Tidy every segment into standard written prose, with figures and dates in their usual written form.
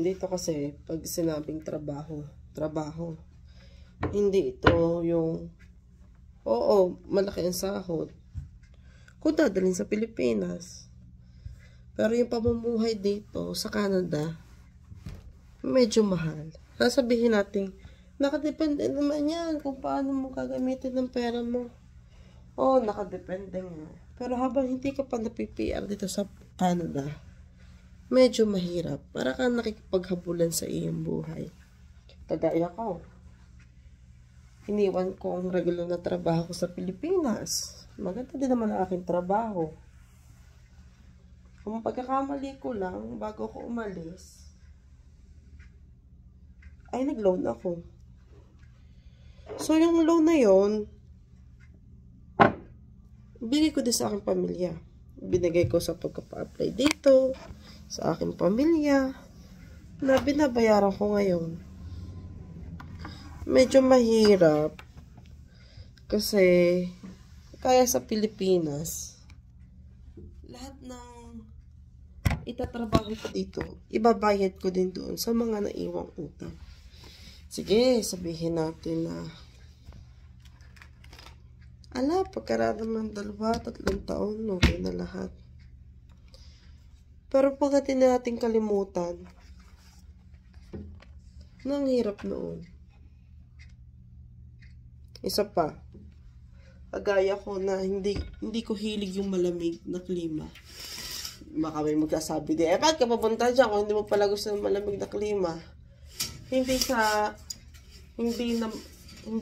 dito kasi pag sinabing trabaho, hindi ito yung, oo, malaki ang sahod kung dadalhin sa Pilipinas. Pero yung pamumuhay dito sa Canada, medyo mahal. Sasabihin natin, nakadepende naman yan kung paano mo gagamitin ng pera mo. Oo, nakadepende nga. Pero habang hindi ka pa na-PPR dito sa Canada, medyo mahirap. Para kang nakikipaghabulan sa iyong buhay. Kagaya ko. Iniwan ko ang regular na trabaho ko sa Pilipinas. Maganda din naman ang aking trabaho. Kung pagkakamali ko lang, bago ko umalis, ay nag-loan ako. So, yung loan na yon, bigay ko din sa aking pamilya. Binigay ko sa pagkapa-apply dito, sa aking pamilya, na binabayaran ko ngayon. Medyo mahirap, kasi, kaya sa Pilipinas, lahat ng itatrabaho ko dito, ibabayad ko din doon sa mga naiwang utang. Sige, sabihin natin na pagkaraan ng 2-3 taon, okay na lahat. Pero pag natin kalimutan, nang hirap noon. Isa pa, kagaya ko na hindi ko hilig yung malamig na klima. Baka may magsasabi din, bakit ka papunta dyan kung hindi mo pala gusto ng malamig na klima? Hindi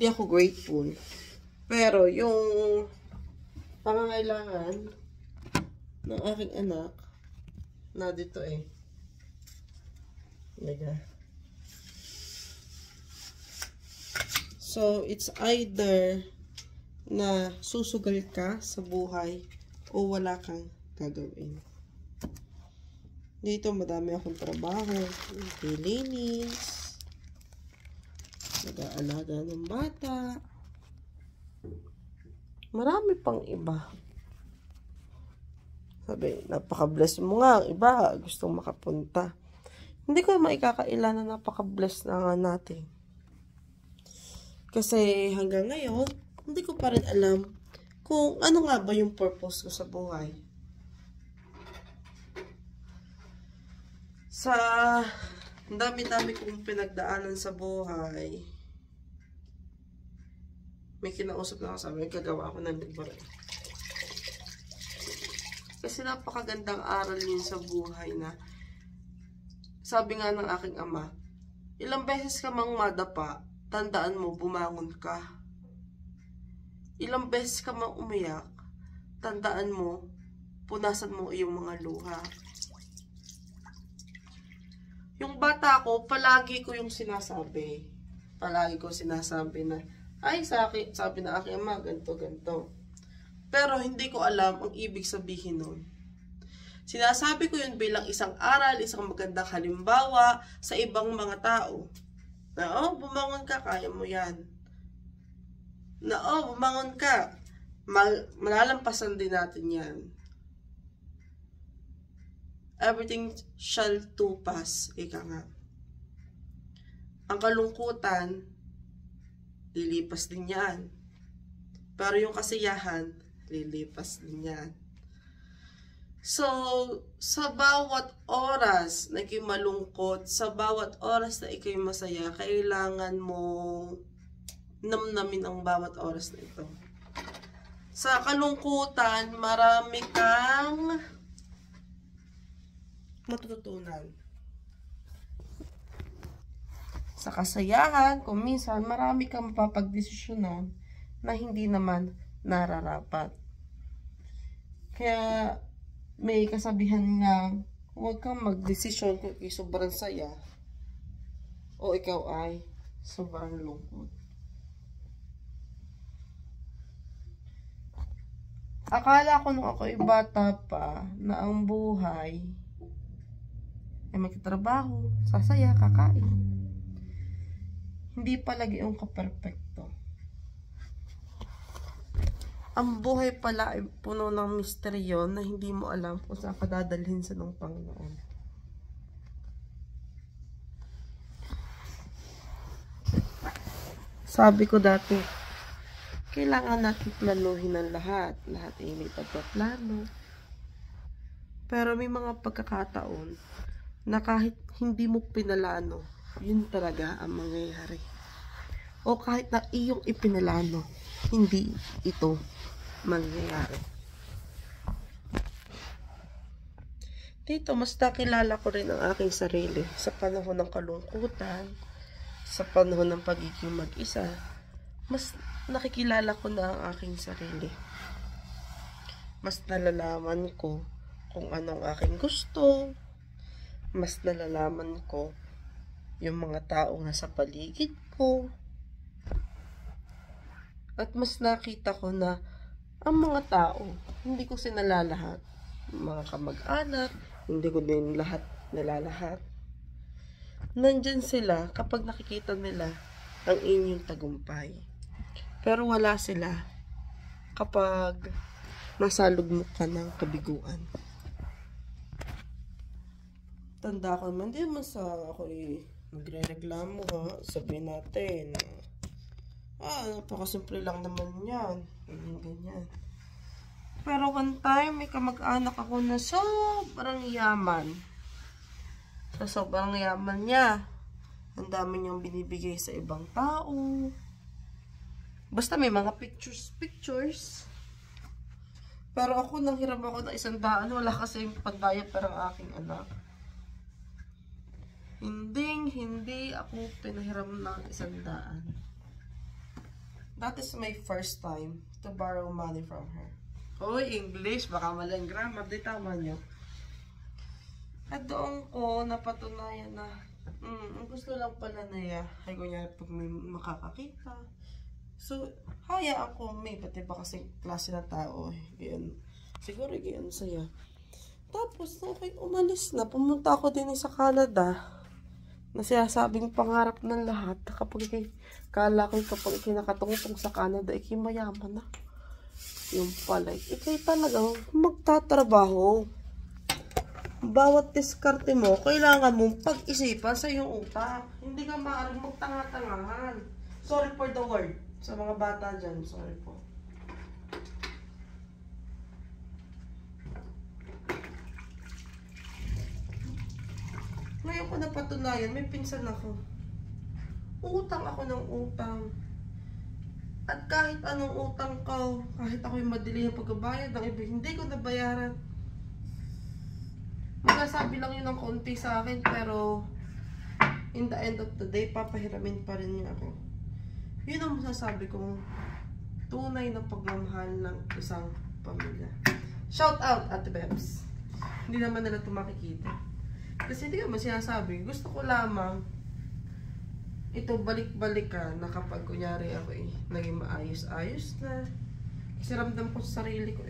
ako grateful. Pero yung pangangailangan ng aking anak na dito So, it's either na susugal ka sa buhay o wala kang gagawin. Dito, madami akong trabaho. Nililinis. Nag-aalaga ng bata. Marami pang iba. Sabi, napaka-bless mo nga. Iba, gustong makapunta. Hindi ko maikakaila na napaka-bless na nga natin. Kasi hanggang ngayon, hindi ko pa rin alam kung ano nga ba yung purpose ko sa buhay. Sa dami-dami kong pinagdaanan sa buhay, may kinausap na ako, sabi, gagawa ako ng libro. Kasi napakagandang aral yun sa buhay na, sabi nga ng aking ama, ilang beses ka mang madapa, tandaan mo, bumangon ka. Ilang beses ka mang umiyak, tandaan mo, punasan mo iyong mga luha. Yung bata ko, palagi ko yung sinasabi. Palagi ko sinasabi na, ay, sabi na aking ama, ganito, ganito. Pero hindi ko alam ang ibig sabihin nun. Sinasabi ko yun bilang isang aral, isang magandang halimbawa sa ibang mga tao. Na, bumangon ka, kaya mo yan. Na, bumangon ka, malalampasan din natin yan. Everything shall to pass, ika nga. Ang kalungkutan, lilipas din yan. Pero yung kasiyahan, lilipas din yan. So, sa bawat oras na ikay malungkot, sa bawat oras na ikay masaya, kailangan mo namnamin ang bawat oras na ito. Sa kalungkutan, marami kang matututunan. Sa kasayahan, kung minsan, marami kang mapapagdesisyonan na hindi naman nararapat. Kaya, may kasabihan nga, huwag kang magdesisyon kung sobrang saya o ikaw ay sobrang lungkot. Akala ko nung ako ay bata pa na ang buhay ay magtatrabaho, sasaya, kakain. Hindi palagi yung kaperpekto. Ang buhay pala ay puno ng misteryo na hindi mo alam kung saan ka dadalhin sa nung Panginoon. Sabi ko dati, kailangan natin planuhin ang lahat. Lahat ay may pagpaplano. Pero may mga pagkakataon na kahit hindi mo pinalano, yun talaga ang mangyayari. O kahit na iyong ipinalano, hindi ito mangyayari. Dito, mas nakilala ko rin ang aking sarili sa panahon ng kalungkutan, sa panahon ng pagiging mag-isa. Mas nakikilala ko na ang aking sarili. Mas nalalaman ko kung anong aking gusto. Mas nalalaman ko yung mga taong nasa paligid ko. At mas nakita ko na ang mga tao, hindi ko sinalalahat. Mga kamag-anak, hindi ko din lahat nilalahat. Nandyan sila kapag nakikita nila ang inyong tagumpay. Pero wala sila kapag nasalog mo ka ng kabiguan. Tanda ko naman, di naman sa ako magre-reklamo ha. Sabihin natin, napakasimple lang naman yan. Ganyan. Pero one time, may kamag-anak ako na sobrang yaman. Sa sobrang yaman niya, ang dami niyang binibigay sa ibang tao. Basta may mga pictures. Pero ako, nanghiram ako ng 100. Wala kasi yung pandaya parang aking anak. Hindi ako pinahiram ng 100. That is my first time to borrow money from her. Hoy, English, baka malang grammar, di tama nyo. At doon ko napatunayan na, ang gusto lang pala na ay kunya pag may makakakita. So, haya ako, may pati ba kasi klase na tao, yan. Siguro, yan saya. Tapos, okay, umalis na. Pumunta ako din sa Canada. Na sinasabing pangarap ng lahat. Kapag kala ko kapag kinakatungtong sa Canada, mayaman na. Yung pala, ikay talagang magtatrabaho. Bawat diskarte mo, kailangan mong pag-isipan sa iyong utak. Hindi ka maaaring magtanga-tangahan. Sorry for the word. Sa mga bata dyan, sorry po. Ngayon ko napatunayan, may pinsan ako. Utang ako ng utang. At kahit anong utang ko, kahit ako'y madali ang pagbabayad ng iba, hindi ko nabayaran. Magsasabi lang yun ng konti sa akin, pero in the end of the day, papahiramin pa rin niya ako. Yun ang masasabi kong tunay na pagmamahal ng isang pamilya. Shout out, Ate Bebs. Hindi naman nila ito makikita. Kasi hindi naman sinasabi, gusto ko lamang ito balik-balikan na kapag kunyari ako naging maayos-ayos na. Kasi ramdam ko sa sarili ko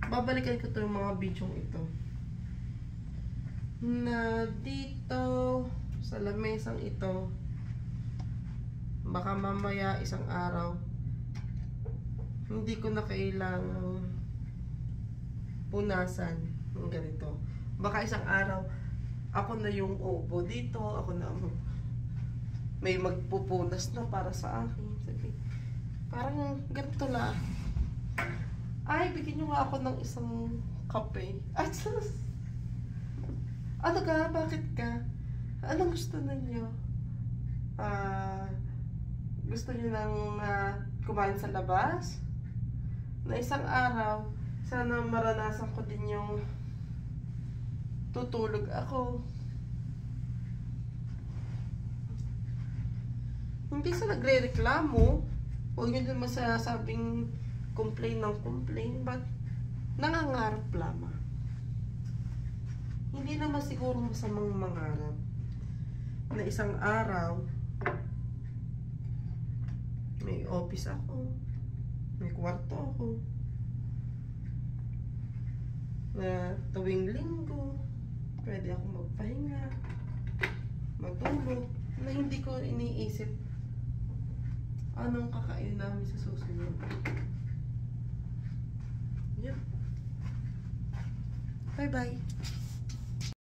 babalikan ko to yung mga bidyong ito. Na dito sa lamesang ito, baka mamaya isang araw, hindi ko na kailangang punasan ng ganito. Baka isang araw, ako na yung upo dito, ako na may magpupunas na para sa akin. Sabi, parang ganito lang. Ay, bigyan nyo nga ako ng isang kape. Ay, ano ka? Bakit ka? Anong gusto ninyo? Gusto nyo nang kumain sa labas? Na isang araw, sana maranasan ko din yung tutulog ako. Hindi sa nagre-reklamo. Huwag nyo naman sabing complain ng complain. But, nangangarap lamang. Hindi naman siguro masamang mangarap na isang araw may office ako, may kwarto ako, na tuwing linggo pwede ako magpahinga, matulog, na hindi ko iniisip anong kakain namin sa susunod. Yun. Bye-bye.